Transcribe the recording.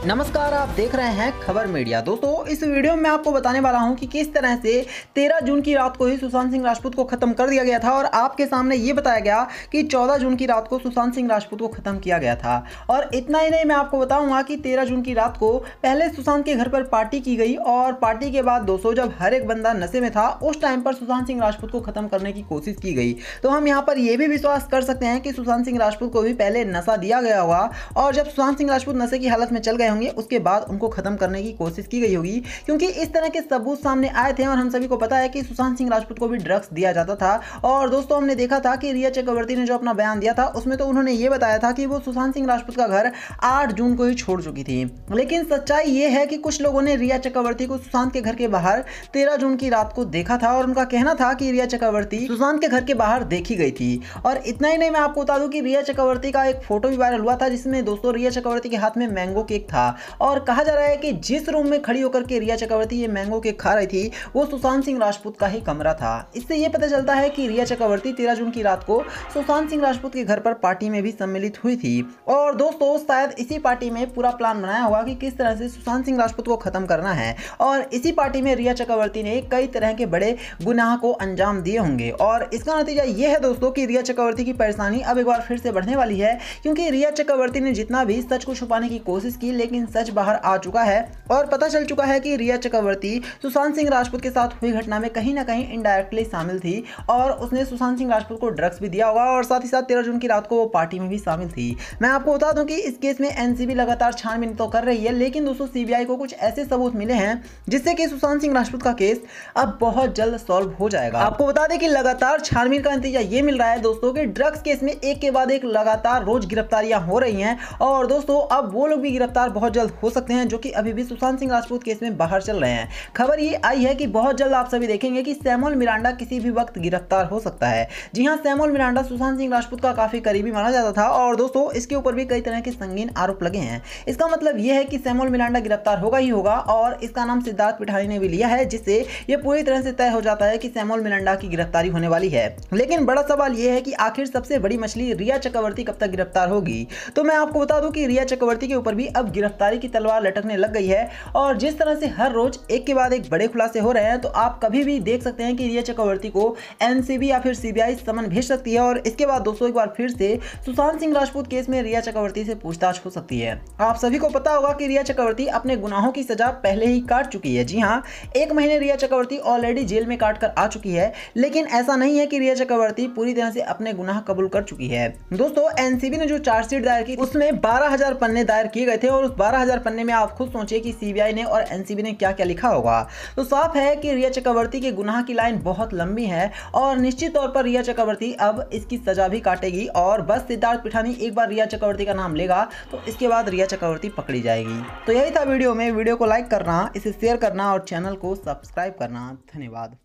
नमस्कार, आप देख रहे हैं खबर मीडिया। दोस्तों, इस वीडियो में मैं आपको बताने वाला हूं कि किस तरह से 13 जून की रात को ही सुशांत सिंह राजपूत को खत्म कर दिया गया था और आपके सामने ये बताया गया कि 14 जून की रात को सुशांत सिंह राजपूत को खत्म किया गया था। और इतना ही नहीं, मैं आपको बताऊंगा कि 13 जून की रात को पहले सुशांत के घर पर पार्टी की गई और पार्टी के बाद दोस्तों जब हर एक बंदा नशे में था उस टाइम पर सुशांत सिंह राजपूत को खत्म करने की कोशिश की गई। तो हम यहाँ पर यह भी विश्वास कर सकते हैं कि सुशांत सिंह राजपूत को भी पहले नशा दिया गया होगा और जब सुशांत सिंह राजपूत नशे की हालत में चल गए होंगे उसके बाद उनको खत्म करने की कोशिश की गई होगी, क्योंकि इस तरह के सबूत सामने आए थे और हम सभी को पता है कि सुशांत सिंह राजपूत को भी ड्रग्स दिया जाता था। और दोस्तों, हमने देखा था कि रिया चक्रवर्ती ने जो अपना बयान दिया था उसमें तो उन्होंने ये बताया था कि वो सुशांत सिंह राजपूत का घर 8 जून को ही छोड़ चुकी थी। लेकिन सच्चाई ये है कि कुछ लोगों ने रिया चक्रवर्ती को सुशांत के घर के बाहर 13 जून की रात को देखा था और उनका कहना था कि रिया चक्रवर्ती सुशांत के घर के बाहर देखी गई थी। और इतना ही नहीं, मैं आपको बता दूं कि रिया चक्रवर्ती का एक फोटो भी वायरल हुआ था जिसमें दोस्तों रिया चक्रवर्ती के हाथ में मैंगो केक था और कहा जा रहा है कि जिस रूम में खड़ी होकर के रिया चक्रवर्ती ये मैंगो केक खा रही थी वो सुशांत सिंह राजपूत का ही कमरा था। इससे ये पता चलता है कि रिया चक्रवर्ती 13 जून की रात को सुशांत सिंह राजपूत के घर पर पार्टी में भी सम्मिलित हुई थी। और दोस्तों, शायद इसी पार्टी में पूरा प्लान बनाया होगा कि किस तरह से सुशांत सिंह राजपूत को खत्म करना है और इसी पार्टी में रिया चक्रवर्ती ने कई तरह के बड़े गुनाह को अंजाम दिए होंगे। और इसका नतीजा यह है दोस्तों कि रिया चक्रवर्ती की परेशानी अब एक बार फिर से बढ़ने वाली है, क्योंकि रिया चक्रवर्ती ने जितना भी सच को छुपाने की कोशिश की लेकिन सच बाहर आ चुका है और पता चल चुका है कि रिया चक्रवर्ती सुशांत सिंह राजपूत के साथ हुई घटना में कहीं ना कहीं इनडायरेक्टली शामिल थी और उसने सुशांत सिंह राजपूत को ड्रग्स भी दिया होगा और साथ ही साथ 13 जून की रात को वो पार्टी में भी शामिल थी। मैं आपको बता दूं कि इस केस में एनसीबी लगातार छानबीन तो कर रही है, लेकिन दोस्तों सीबीआई को कुछ ऐसे सबूत मिले हैं जिससे कि सुशांत सिंह राजपूत का केस अब बहुत जल्द सॉल्व हो जाएगा। आपको बता दें कि लगातार छानबीन का नतीजा ये मिल रहा है दोस्तों कि ड्रग्स केस में एक के बाद एक लगातार रोज गिरफ्तारियां हो रही हैं और दोस्तों अब वो लोग भी गिरफ्तार बहुत जल्द हो सकते हैं जो कि अभी भी सुशांत सिंह राजपूत केस में बाहर चल रहे हैं। खबर ये आई है कि बहुत जल्द आप सभी देखेंगे कि सैमुअल मिरांडा किसी भी वक्त गिरफ्तार हो सकता है। जी हां, सैमुअल मिरांडा सुशांत सिंह राजपूत का काफी करीबी माना जाता था और दोस्तों इसके ऊपर भी कई तरह के संगीन आरोप लगे हैं। इसका मतलब यह है कि सैमुअल मिरांडा गिरफ्तार होगा ही होगा और इसका नाम सिद्धार्थ पिठानी ने भी लिया है, जिससे यह पूरी तरह से तय हो जाता है कि सैमुअल मिरांडा की गिरफ्तारी होने वाली है। लेकिन बड़ा सवाल यह है कि आखिर सबसे बड़ी मछली रिया चक्रवर्ती कब तक गिरफ्तार होगी। तो मैं आपको बता दूं कि रिया चक्रवर्ती के ऊपर भी अब गिरफ्तारी की तलवार लटकने लग गई है और जिस तरह से हर रोज एक के बाद एक बड़े खुलासे हो रहे हैं तो आप कभी भी देख सकते हैं कि रिया चक्रवर्ती को एनसीबी या फिर सीबीआई समन भेज सकती है और इसके बाद दोस्तों एक बार फिर से सुशांत सिंह राजपूत केस में रिया चक्रवर्ती से पूछताछ हो सकती है। आप सभी को पता होगा कि रिया चक्रवर्ती अपने गुनाहों की सजा पहले ही काट चुकी है। जी हां, 1 महीने रिया चक्रवर्ती ऑलरेडी जेल में काट कर आ चुकी है, लेकिन ऐसा नहीं है कि रिया चक्रवर्ती पूरी तरह से अपने गुनाह कबूल कर चुकी है। दोस्तों, एनसीबी ने जो चार्जशीट दायर की उसमें 12,000 पन्ने दायर किए गए थे और उस 12,000 पन्ने में आप खुद सोचिए कि सीबीआई ने और एनसीबी ने क्या क्या लिखा होगा। तो साफ है कि रिया चक्रवर्ती के गुनाह की लाइन बहुत लंबी है और निश्चित तौर पर रिया चक्रवर्ती अब इसकी सजा भी काटेगी और बस सिद्धार्थ पिठानी एक बार रिया चक्रवर्ती का नाम लेगा तो इसके बाद रिया चक्रवर्ती पकड़ी जाएगी। तो यही था वीडियो में। वीडियो को लाइक करना, इसे शेयर करना और चैनल को सब्सक्राइब करना। धन्यवाद।